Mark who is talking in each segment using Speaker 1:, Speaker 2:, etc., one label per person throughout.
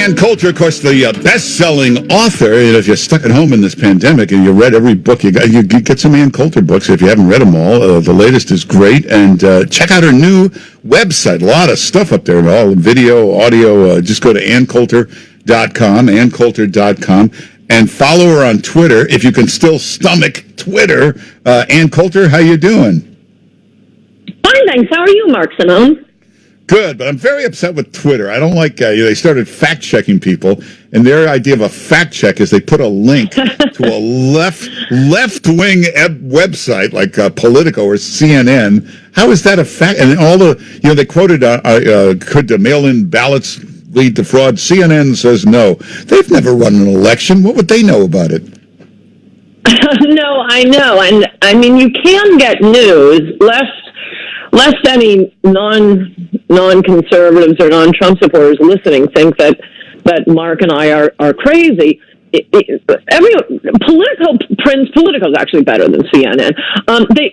Speaker 1: Ann Coulter, of course, the best-selling author. If you're stuck at home in this pandemic and you read every book you got, you get some Ann Coulter books. If you haven't read them all, the latest is great. And check out her new website. A lot of stuff up there, all video, audio. Just go to AnnCoulter.com, AnnCoulter.com, and follow her on Twitter if you can still stomach Twitter. Ann Coulter, how you doing?
Speaker 2: Fine, thanks. How are you, Mark Simone?
Speaker 1: Good, but I'm very upset with Twitter. I don't like, they started fact-checking people, and their idea of a fact check is they put a link to a left-wing website like Politico or CNN. How is that a fact? And all they quoted, could the mail-in ballots lead to fraud? CNN says no. They've never run an election. What would they know about it?
Speaker 2: No, I know. And, I mean, you can get news, lest any non-conservatives or non-Trump supporters listening think that Mark and I are crazy. Politico is actually better than CNN.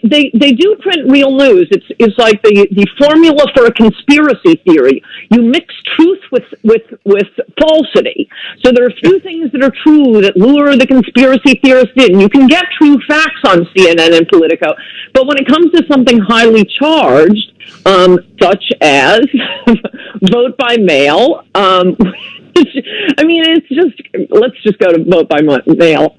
Speaker 2: They do print real news. It's like the formula for a conspiracy theory. You mix truth with falsity. So there are a few things that are true that lure the conspiracy theorists in. You can get true facts on CNN and Politico, but when it comes to something highly charged, such as vote by mail, I mean, let's just go to vote by mail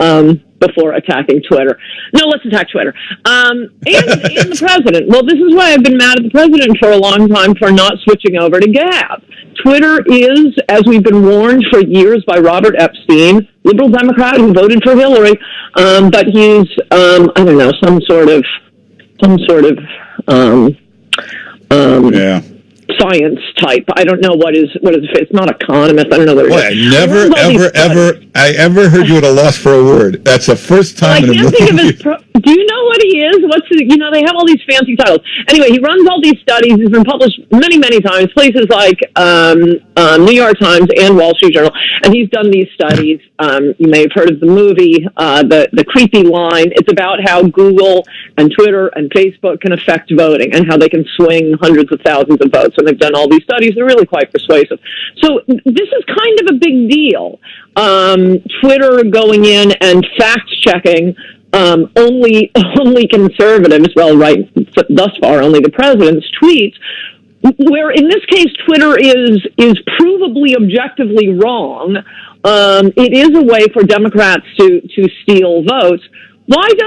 Speaker 2: before attacking Twitter. No, let's attack Twitter. And the president. Well, this is why I've been mad at the president for a long time for not switching over to Gab. Twitter is, as we've been warned for years by Robert Epstein, liberal Democrat who voted for Hillary, but he's, I don't know, some sort of science type. I don't know what is it's not economist. I don't know what it is. I ever heard you at a loss for a word. That's the first time. I can't think of his. Do you know what he is? They have all these fancy titles. Anyway, he runs all these studies. He's been published many times, places like New York Times and Wall Street Journal, and he's done these studies. You may have heard of the movie, the Creepy Line. It's about how Google and Twitter and Facebook can affect voting and how they can swing hundreds of thousands of votes. And they've done all these studies. They're really quite persuasive. So this is kind of a big deal. Twitter going in and fact-checking only conservatives, well, right, thus far, only the president's tweets, where in this case Twitter is provably objectively wrong. It is a way for Democrats to steal votes. If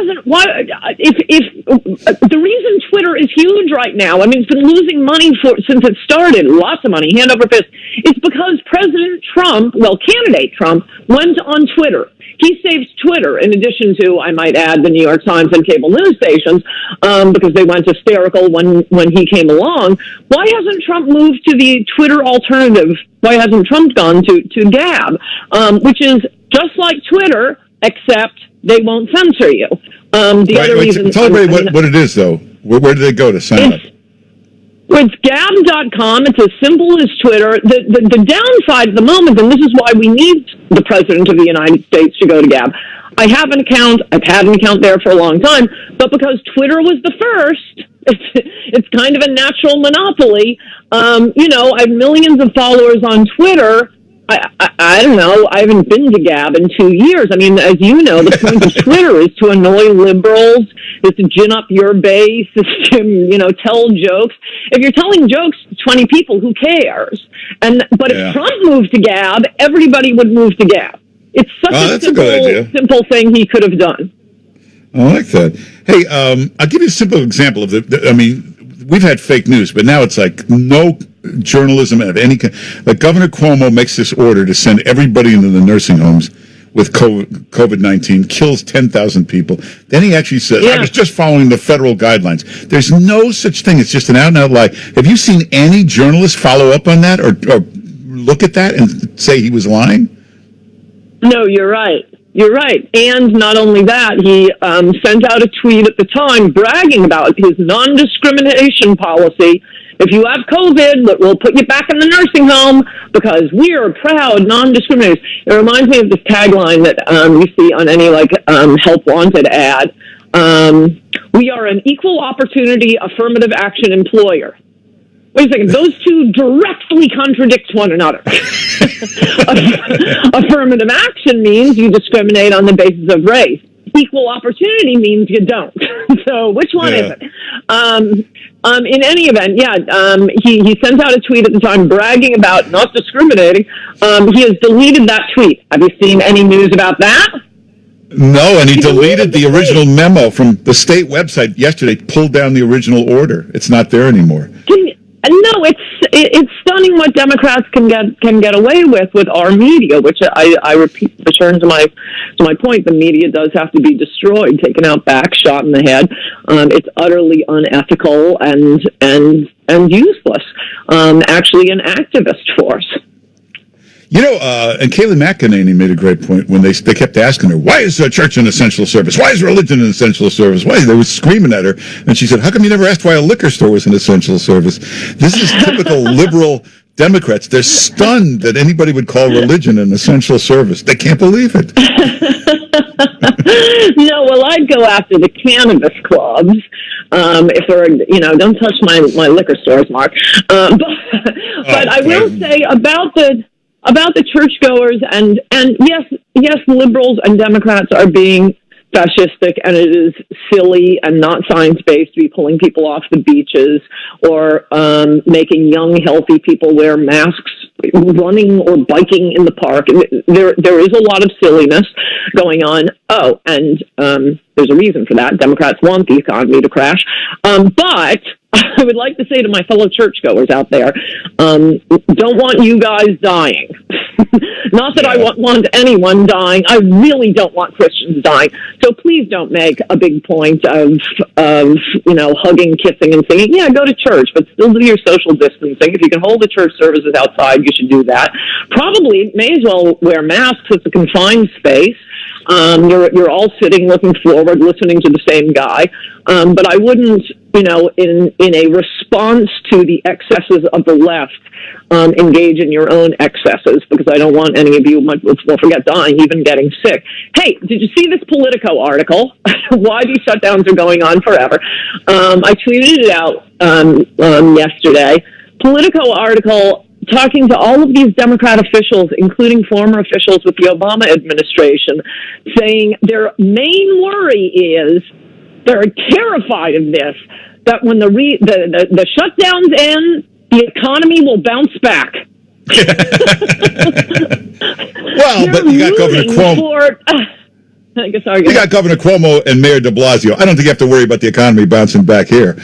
Speaker 2: the reason Twitter is huge right now, I mean, it's been losing money since it started, lots of money, hand over fist, it's because candidate Trump went on Twitter. He saves Twitter, in addition to, I might add, the New York Times and cable news stations, because they went hysterical when he came along. Why hasn't Trump moved to the Twitter alternative? Why hasn't Trump gone to Gab, which is just like Twitter, except they won't censor you. Other reason...
Speaker 1: Tell everybody what it is, though. Where do they go to sign up?
Speaker 2: It's Gab.com. It's as simple as Twitter. The downside at the moment, and this is why we need the President of the United States to go to Gab. I have an account. I've had an account there for a long time, but because Twitter was the first, it's kind of a natural monopoly. I have millions of followers on Twitter. I don't know. I haven't been to Gab in 2 years. I mean, as you know, the point of Twitter is to annoy liberals, is to gin up your base, is to, tell jokes. If you're telling jokes to 20 people, who cares? But if Trump moved to Gab, everybody would move to Gab. It's such a simple thing he could have done.
Speaker 1: I like that. Hey, I'll give you a simple example of we've had fake news, but now it's like no journalism of any kind. Like Governor Cuomo makes this order to send everybody into the nursing homes with COVID-19, kills 10,000 people. Then he actually says, I was just following the federal guidelines. There's no such thing. It's just an out-and-out lie. Have you seen any journalist follow up on that or look at that and say he was lying?
Speaker 2: No, you're right. You're right. And not only that, he sent out a tweet at the time bragging about his non-discrimination policy. If you have COVID, we'll put you back in the nursing home because we are proud non-discriminators. It reminds me of this tagline that you see on any help wanted ad. We are an equal opportunity affirmative action employer. Wait a second. Those two directly contradict one another. Affirmative action means you discriminate on the basis of race. Equal opportunity means you don't. So which one is it? In any event, he sent out a tweet at the time bragging about not discriminating. He has deleted that tweet. Have you seen any news about that?
Speaker 1: No, and he deleted the original memo from the state website yesterday, pulled down the original order. It's not there anymore.
Speaker 2: No, it's stunning what Democrats can get away with our media, which I repeat, return to my point. The media does have to be destroyed, taken out back, shot in the head. It's utterly unethical and useless. Actually, an activist force.
Speaker 1: You know, and Kayleigh McEnany made a great point when they kept asking her, why is the church an essential service? Why is religion an essential service? Why? They were screaming at her. And she said, how come you never asked why a liquor store was an essential service? This is typical liberal Democrats. They're stunned that anybody would call religion an essential service. They can't believe it.
Speaker 2: No, well, I'd go after the cannabis clubs. If there are, don't touch my liquor stores, Mark. But I will say about the churchgoers and yes, liberals and Democrats are being fascistic, and it is silly and not science-based to be pulling people off the beaches or making young, healthy people wear masks, running or biking in the park. There is a lot of silliness going on. Oh, and there's a reason for that. Democrats want the economy to crash. But I would like to say to my fellow churchgoers out there, don't want you guys dying. Not that I want anyone dying. I really don't want Christians dying. So please don't make a big point of hugging, kissing, and singing. Yeah, go to church, but still do your social distancing. If you can hold the church services outside, you should do that. Probably may as well wear masks. It's a confined space. You're all sitting, looking forward, listening to the same guy. But I wouldn't, in a response to the excesses of the left, engage in your own excesses, because I don't want any of you, we'll forget dying, even getting sick. Hey, did you see this Politico article? Why these shutdowns are going on forever? I tweeted it out yesterday. Politico article talking to all of these Democrat officials, including former officials with the Obama administration, saying their main worry is they're terrified of this, that when the shutdowns end, the economy will bounce back.
Speaker 1: Well, but you got Governor Cuomo. You got Governor Cuomo and Mayor de Blasio. I don't think you have to worry about the economy bouncing back here.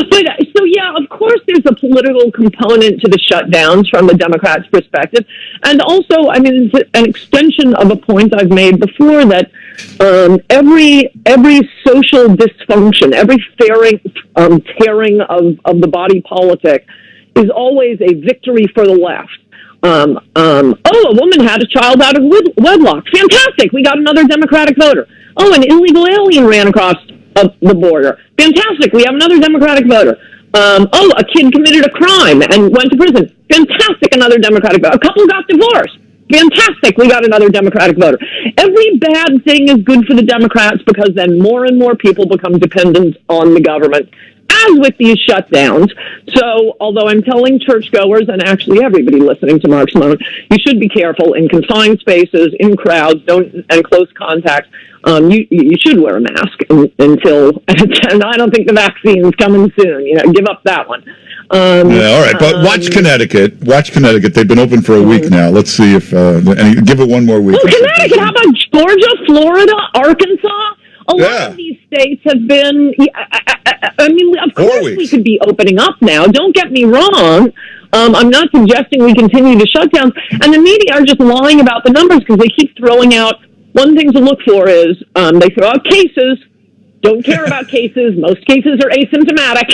Speaker 2: But so of course there's a political component to the shutdowns from the Democrats' perspective, and also, it's an extension of a point I've made before that every social dysfunction, every tearing of the body politic is always a victory for the left. A woman had a child out of wedlock. Fantastic. We got another Democratic voter. Oh, an illegal alien ran across the border. Fantastic. We have another Democratic voter. A kid committed a crime and went to prison. Fantastic. Another Democratic voter. A couple got divorced. Fantastic. We got another Democratic voter. Every bad thing is good for the Democrats, because then more and more people become dependent on the government, as with these shutdowns. So, although I'm telling churchgoers and actually everybody listening to Mark Simone, you should be careful in confined spaces, in crowds, and close contact. You should wear a mask until, and I don't think the vaccine's coming soon. Give up that one.
Speaker 1: All right, but watch Connecticut. They've been open for a week now. Let's see if give it one more week.
Speaker 2: Oh, Connecticut! How about Georgia, Florida, Arkansas? A lot of these states have been. Of course we could be opening up now. Don't get me wrong. I'm not suggesting we continue to shut down. And the media are just lying about the numbers, because they keep throwing out. One thing to look for is they throw out cases. Don't care about cases. Most cases are asymptomatic.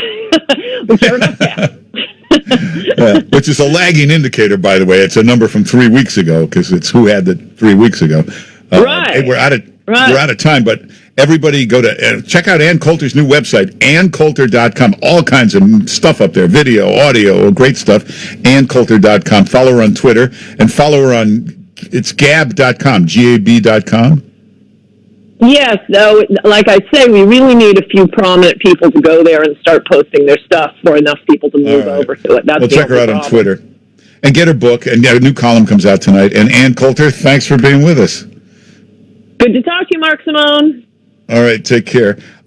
Speaker 2: We care about that.
Speaker 1: Which is a lagging indicator, by the way. It's a number from 3 weeks ago, because it's who had it 3 weeks ago.
Speaker 2: Right.
Speaker 1: Hey, we're out of time, but everybody go to check out Ann Coulter's new website, AnnCoulter.com. All kinds of stuff up there, video, audio, great stuff. AnnCoulter.com. Follow her on Twitter, and follow her on, it's Gab.com, Gab.com.
Speaker 2: Yes, though, like I say, we really need a few prominent people to go there and start posting their stuff for enough people to move over to it. That's
Speaker 1: we'll check her out on Twitter and get her book. And a new column comes out tonight. And Ann Coulter, thanks for being with us.
Speaker 2: Good to talk to you, Mark Simone.
Speaker 1: All right, take care.